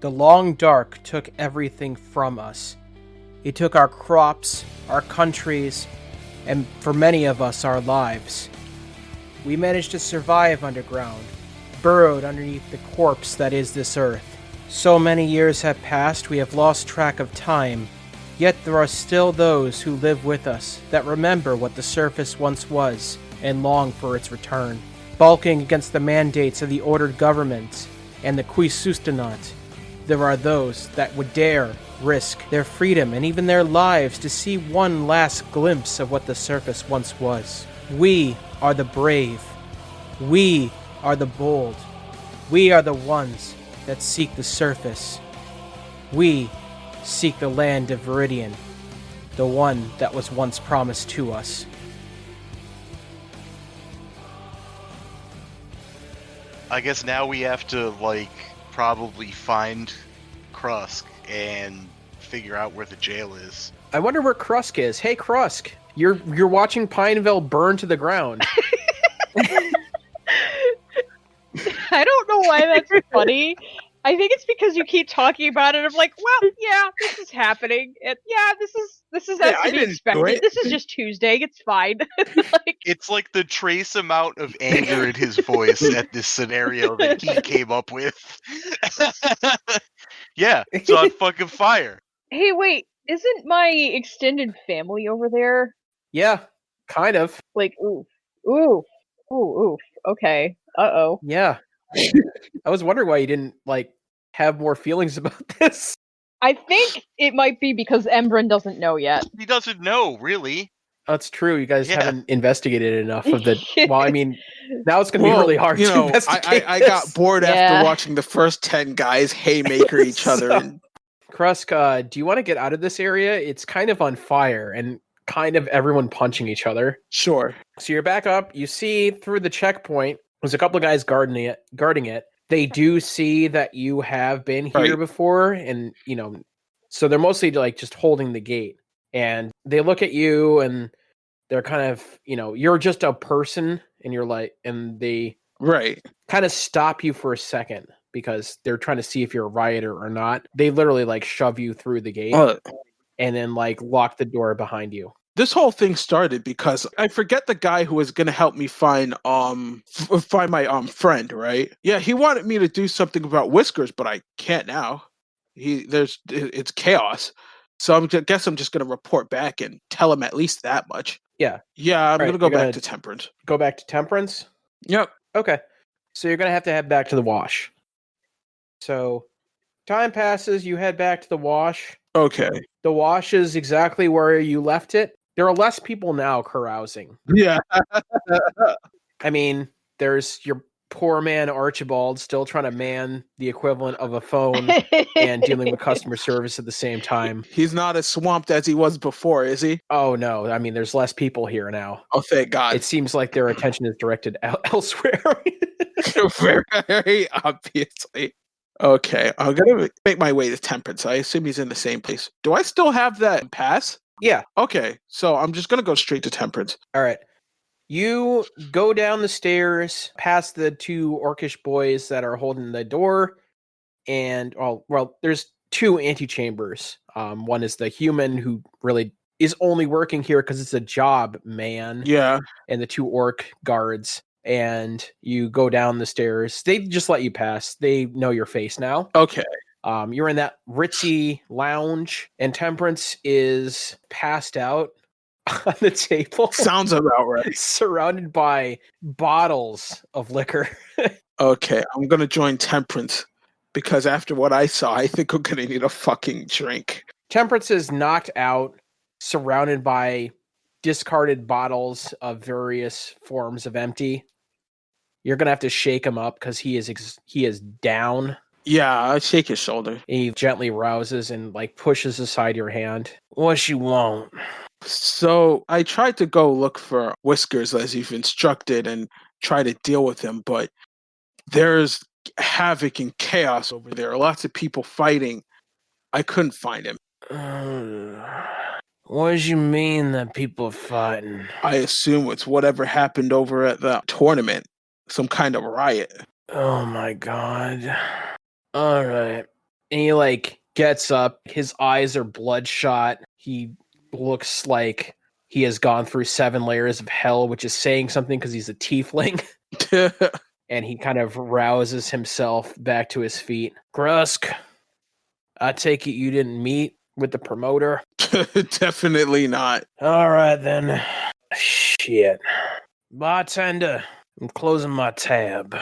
The long dark took everything from us. It took our crops, our countries, and for many of us, our lives. We managed to survive underground, burrowed underneath the corpse that is this earth. So many years have passed, we have lost track of time. Yet there are still those who live with us that remember what the surface once was and long for its return. Balking against the mandates of the ordered government and the qui sustenant, there are those that would dare risk their freedom and even their lives to see one last glimpse of what the surface once was. We are the brave. We are the bold. We are the ones that seek the surface. We seek the land of Viridian, the one that was once promised to us. I guess now we have to, probably find Krusk and figure out where the jail is. I wonder where Krusk is. Hey, Krusk, you're watching Painvelle burn to the ground. I don't know why that's funny. I think it's because you keep talking about it. I'm like, well, yeah, this is happening. And yeah, this is as to be expected. This is just Tuesday. It's fine. It's like the trace amount of anger in his voice at this scenario that he came up with. Yeah, it's on fucking fire. Hey, wait, isn't my extended family over there? Yeah, kind of. Ooh. Okay. Uh-oh. Yeah. I was wondering why you didn't, have more feelings about this. I think it might be because Embren doesn't know yet. He doesn't know, really. That's true. You guys haven't investigated enough of the... Well, I mean, now it's going to be really hard to investigate I got bored after watching the first 10 guys haymaker each other. And... Krusk, do you want to get out of this area? It's kind of on fire, and kind of everyone punching each other. Sure. So you're back up. You see through the checkpoint, there's a couple of guys guarding it. They do see that you have been here before, and, so they're mostly just holding the gate. And they look at you, and they're kind of, you're just a person, and you're and they kind of stop you for a second because they're trying to see if you're a rioter or not. They literally shove you through the gate and then lock the door behind you. This whole thing started because I forget the guy who was going to help me find my friend, right? Yeah, he wanted me to do something about Whiskers, but I can't now. It's chaos. So I guess I'm just going to report back and tell him at least that much. Yeah. Yeah, I'm going to go back to Temperance. Go back to Temperance? Yep. Okay. So you're going to have to head back to the wash. So time passes, you head back to the wash. Okay. The wash is exactly where you left it. There are less people now carousing. Yeah. I mean, there's your poor man Archibald still trying to man the equivalent of a phone and dealing with customer service at the same time. He's not as swamped as he was before, is he? Oh, no. I mean, there's less people here now. Oh, thank God. It seems like their attention is directed elsewhere. Very obviously. Okay, I'm going to make my way to Temperance. I assume he's in the same place. Do I still have that pass? Yeah. Okay, so I'm just going to go straight to Temperance. All right. You go down the stairs, past the two orcish boys that are holding the door, and, there's two antechambers. One is the human who really is only working here because it's a job, man. Yeah. And the two orc guards. And you go down the stairs. They just let you pass. They know your face now. Okay. You're in that ritzy lounge, and Temperance is passed out on the table. Sounds about right. Surrounded by bottles of liquor. Okay, I'm going to join Temperance, because after what I saw, I think I'm going to need a fucking drink. Temperance is knocked out, surrounded by discarded bottles of various forms of empty. You're going to have to shake him up because he is down. Yeah, I shake his shoulder. He gently rouses and pushes aside your hand. What you want? So I tried to go look for Whiskers as you've instructed and try to deal with him, but there's havoc and chaos over there. Lots of people fighting. I couldn't find him. What do you mean that people are fighting? I assume it's whatever happened over at the tournament. Some kind of riot. Oh my God. Alright. And he, like, gets up. His eyes are bloodshot. He looks like he has gone through 7 layers of hell, which is saying something because he's a tiefling. And he kind of rouses himself back to his feet. Krusk, I take it you didn't meet with the promoter? Definitely not. All right, then. Shit. Bartender, I'm closing my tab.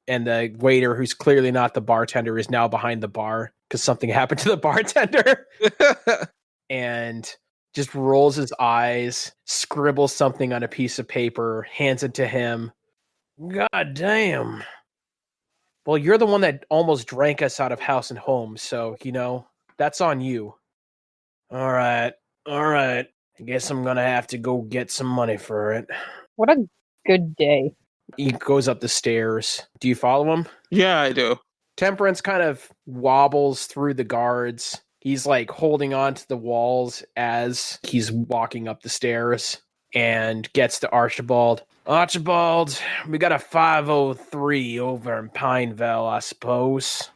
And the waiter, who's clearly not the bartender, is now behind the bar because something happened to the bartender. And just rolls his eyes, scribbles something on a piece of paper, hands it to him. God damn. Well, you're the one that almost drank us out of house and home, so, that's on you. All right. I guess I'm gonna have to go get some money for it. What a good day. He goes up the stairs. Do you follow him? Yeah, I do. Temperance kind of wobbles through the guards. He's like holding on to the walls as he's walking up the stairs and gets to Archibald. Archibald, we got a 503 over in Painvelle, I suppose.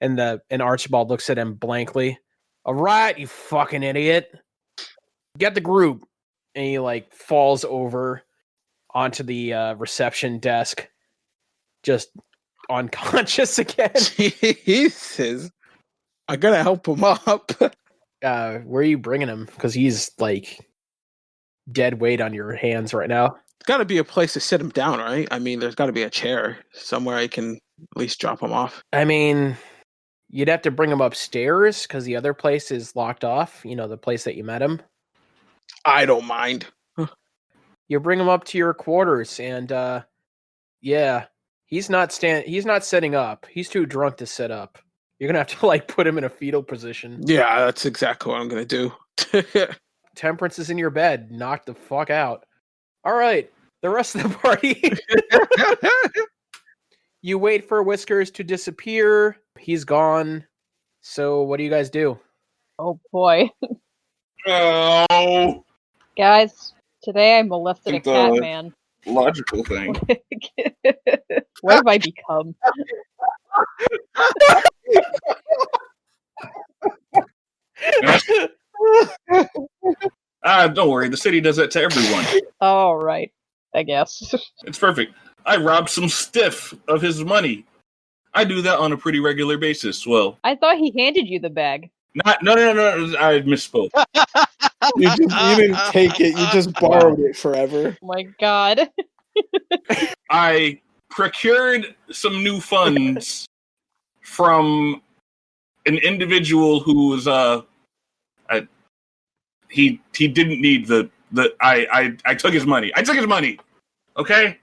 And Archibald looks at him blankly. All right, you fucking idiot. Get the group. And he like falls over onto the reception desk, just unconscious again. Jesus. I gotta help him up. Where are you bringing him? Because he's like dead weight on your hands right now. There's gotta be a place to sit him down, right? I mean, there's gotta be a chair somewhere I can at least drop him off. I mean, you'd have to bring him upstairs because the other place is locked off. The place that you met him. I don't mind. You bring him up to your quarters, and yeah, he's not setting up. He's too drunk to sit up. You're gonna have to like put him in a fetal position. Yeah, that's exactly what I'm gonna do. Temperance is in your bed. Knock the fuck out. All right, the rest of the party. You wait for Whiskers to disappear. He's gone. So what do you guys do? Oh boy. Oh. Guys, today I molested a cat man. Logical thing. What have I become? Don't worry. The city does that to everyone. All right, I guess. It's perfect. I robbed some stiff of his money. I do that on a pretty regular basis. Well, I thought he handed you the bag. no. I misspoke. You didn't take it. You just borrowed it forever. Oh my god. I procured some new funds from an individual who was he didn't need the I took his money. I took his money. Okay?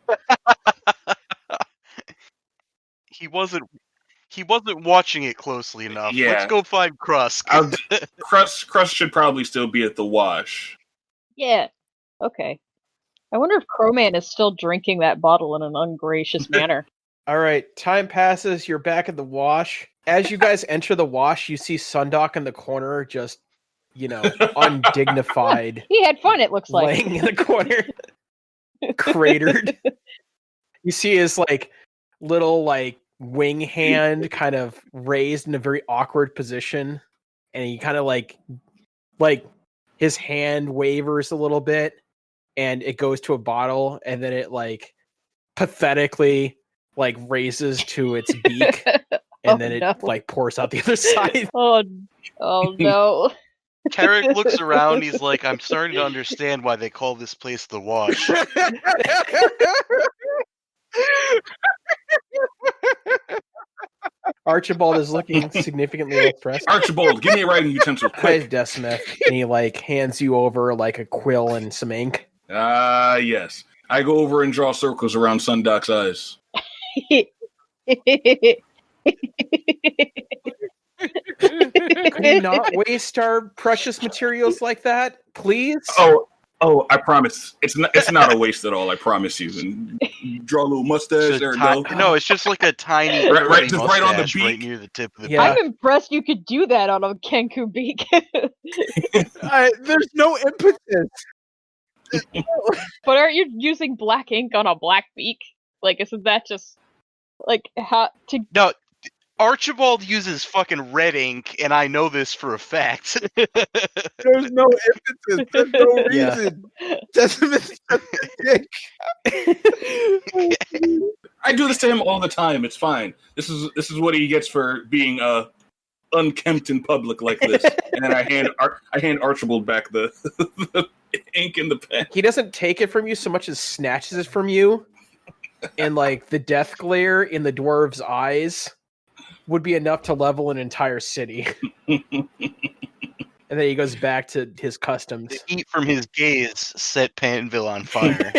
He wasn't watching it closely enough. Yeah. Let's go find Krusk. Krusk should probably still be at the wash. Yeah. Okay. I wonder if Crowman is still drinking that bottle in an ungracious manner. All right, time passes. You're back at the wash. As you guys enter the wash, you see Sundok in the corner, just, undignified. He had fun, it looks like. Laying in the corner, cratered. You see his, little, wing hand kind of raised in a very awkward position. And he kind of, his hand wavers a little bit. And it goes to a bottle, and then it, pathetically, raises to its beak. And then it pours out the other side. Oh no. Carrick looks around. He's like, I'm starting to understand why they call this place the Wash. Archibald is looking significantly less stressed. Archibald, give me a writing utensil, Hi, quick. Death Smith. And he hands you over a quill and some ink. Yes. I go over and draw circles around Sundok's eyes. Could you not waste our precious materials like that, please? Oh, I promise. It's not a waste at all, I promise you. And draw a little mustache, there we go. No, it's just like a tiny right on the beak. right near the tip of the Yeah. I'm impressed you could do that on a Kenku beak. There's no impetus. But aren't you using black ink on a black beak? Isn't that just how to? No. Archibald uses fucking red ink, and I know this for a fact. There's no impetus. There's no reason. Decimus is such a dick. I do this to him all the time. It's fine. This is what he gets for being unkempt in public like this. And then I hand Archibald back the ink and the pen. He doesn't take it from you so much as snatches it from you, and like the death glare in the dwarves' eyes would be enough to level an entire city. And then he goes back to his customs. The heat from his gaze set Painville on fire.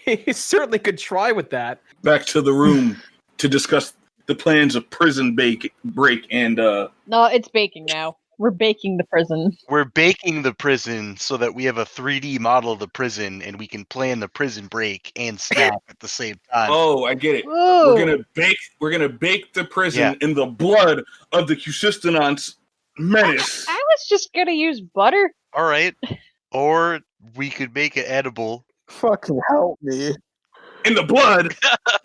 He certainly could try with that. Back to the room to discuss the plans of prison break and No, it's baking now. We're baking the prison. We're baking the prison so that we have a 3D model of the prison and we can plan the prison break and snap at the same time. Oh, I get it. Ooh. We're gonna bake the prison in the blood of the Cusistonance menace. I was just gonna use butter. All right. Or we could make it edible. Fucking help me. In the blood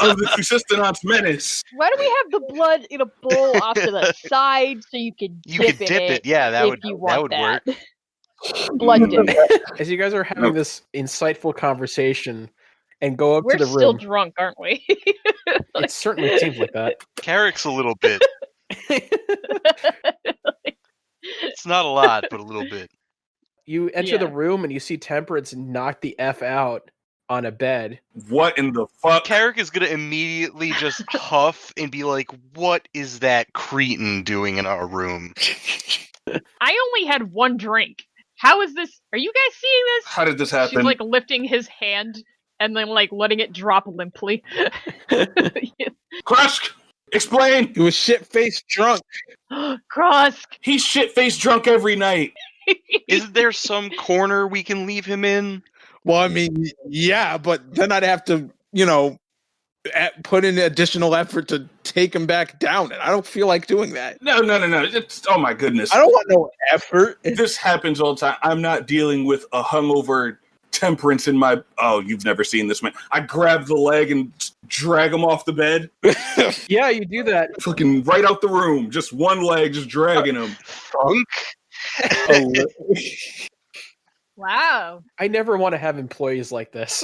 of the Cusistonance menace. Why do we have the blood in a bowl off to the side so you can dip it? Yeah, that would work. Blood dip. As you guys are having this insightful conversation and go up We're to the room. We're still drunk, aren't we? It certainly seems like that. Carrick's a little bit. It's not a lot, but a little bit. You enter the room and you see Temperance knock the F out on a bed. What in the fuck? Carrick is gonna immediately just huff and be like, "What is that cretin doing in our room?" I only had one drink. How is this? Are you guys seeing this? How did this happen? She's like lifting his hand and then like letting it drop limply. Krusk, explain. He was shit-faced drunk. Krusk. He's shit-faced drunk every night. Is there some corner we can leave him in? Well, I mean, yeah, but then I'd have to, put in additional effort to take him back down, and I don't feel like doing that. No. Oh my goodness. I don't want no effort. This happens all the time. I'm not dealing with a hungover Temperance in my... Oh, you've never seen this, man. I grab the leg and drag him off the bed. Yeah, you do that. Fucking right out the room. Just one leg, just dragging him. Funk? Wow. I never want to have employees like this.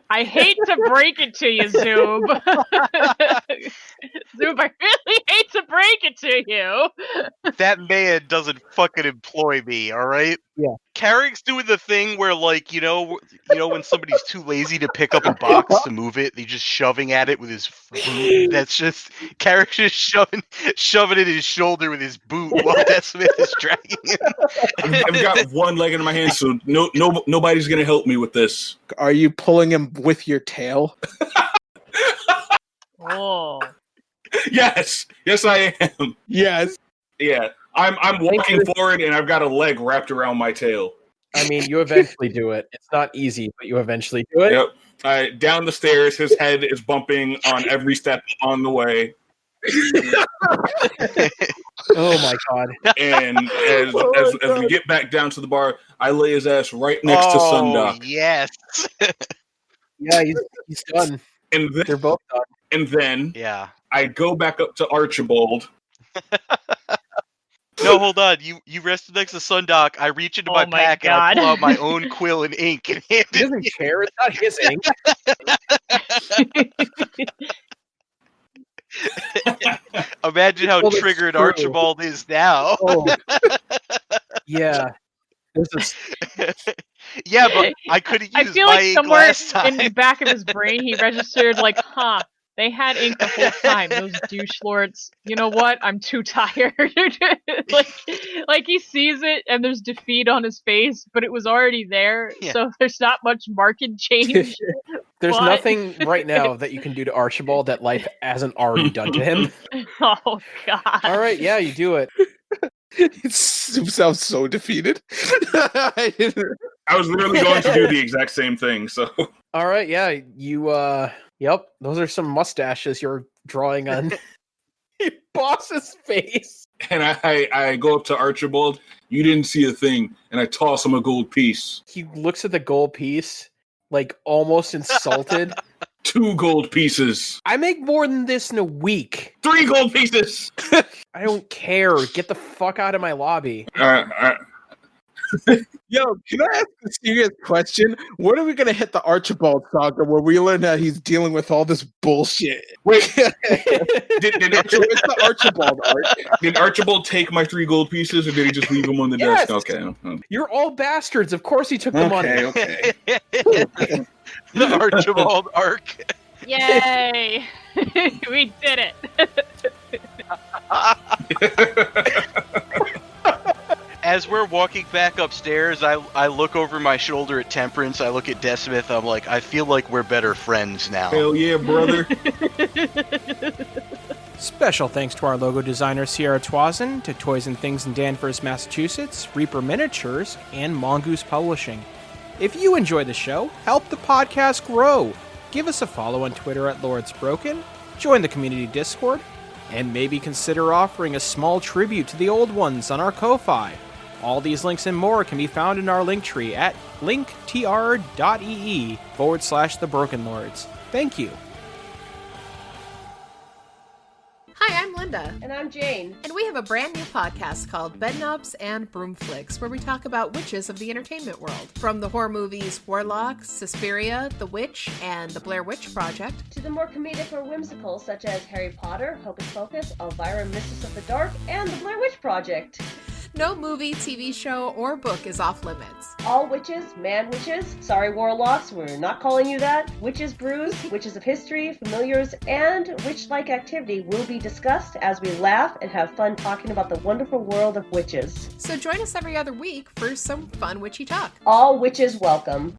I hate to break it to you, Zoob. Zoob, I really hate to break it to you. That man doesn't fucking employ me, all right? Yeah. Carrick's doing the thing where, like, you know when somebody's too lazy to pick up a box to move it, they're just shoving at it with his boot. That's just Carrick's just shoving it in his shoulder with his boot while Death Smith is dragging him. I've got one leg in my hand, so nobody's gonna help me with this. Are you pulling him with your tail? Oh. Yes, I am. Yes. Yeah, I'm walking forward, and I've got a leg wrapped around my tail. I mean, you eventually do it. It's not easy, but you eventually do it. Yep. Down the stairs, his head is bumping on every step on the way. Oh my god! And as we get back down to the bar, I lay his ass right next to Sundock. Yes. Yeah, he's done. And then, they're both done. And then, yeah, I go back up to Archibald. No, hold on. You rested next to Sundock. I reach into my pack and I pull out my own quill and ink. And he doesn't care. It's not his ink. Imagine how triggered Archibald is now. Oh. Yeah. Yeah, but I could have used I feel my like ink somewhere last time. in the back of his brain he registered like, they had ink the whole time, those douche lords. You know what? I'm too tired. like he sees it and there's defeat on his face, but it was already there, so there's not much market change. There's nothing right now that you can do to Archibald that life hasn't already done to him. Oh god. All right, yeah, you do it. It sounds so defeated. I was literally going to do the exact same thing, so. All right, yeah, you, yep, those are some mustaches you're drawing on your boss's face. And I go up to Archibald, you didn't see a thing, and I toss him a gold piece. He looks at the gold piece, like, almost insulted, 2 gold pieces. I make more than this in a week. 3 gold pieces. I don't care. Get the fuck out of my lobby. Yo, can I ask a serious question? When are we gonna hit the Archibald saga where we learn that he's dealing with all this bullshit? Wait, did Archibald arc? Did Archibald take my 3 gold pieces, or did he just leave them on the Yes. desk? Okay. You're all bastards. Of course he took the money. Okay. The Archibald arc. Yay! We did it. As we're walking back upstairs, I look over my shoulder at Temperance. I look at Desmith. I'm like, I feel like we're better friends now. Hell yeah, brother. Special thanks to our logo designer Sierra Twazin, to Toys and Things in Danvers, Massachusetts, Reaper Miniatures, and Mongoose Publishing. If you enjoy the show, help the podcast grow. Give us a follow on Twitter at Lords Broken, join the community Discord, and maybe consider offering a small tribute to the old ones on our Ko-Fi. All these links and more can be found in our link tree at linktr.ee/The Broken Lords. Thank you. Hi, I'm Linda. And I'm Jane. And we have a brand new podcast called Bedknobs and Broomflicks, where we talk about witches of the entertainment world. From the horror movies Warlock, Suspiria, The Witch, and The Blair Witch Project, To the more comedic or whimsical, such as Harry Potter, Hocus Pocus, Elvira, Mistress of the Dark, and The Blair Witch Project. no movie, TV show, or book is off limits. All witches, man witches, sorry warlocks, we're not calling you that. Witches brews, witches of history, familiars, and witch-like activity will be discussed as we laugh and have fun talking about the wonderful world of witches. So join us every other week for some fun witchy talk. All witches welcome.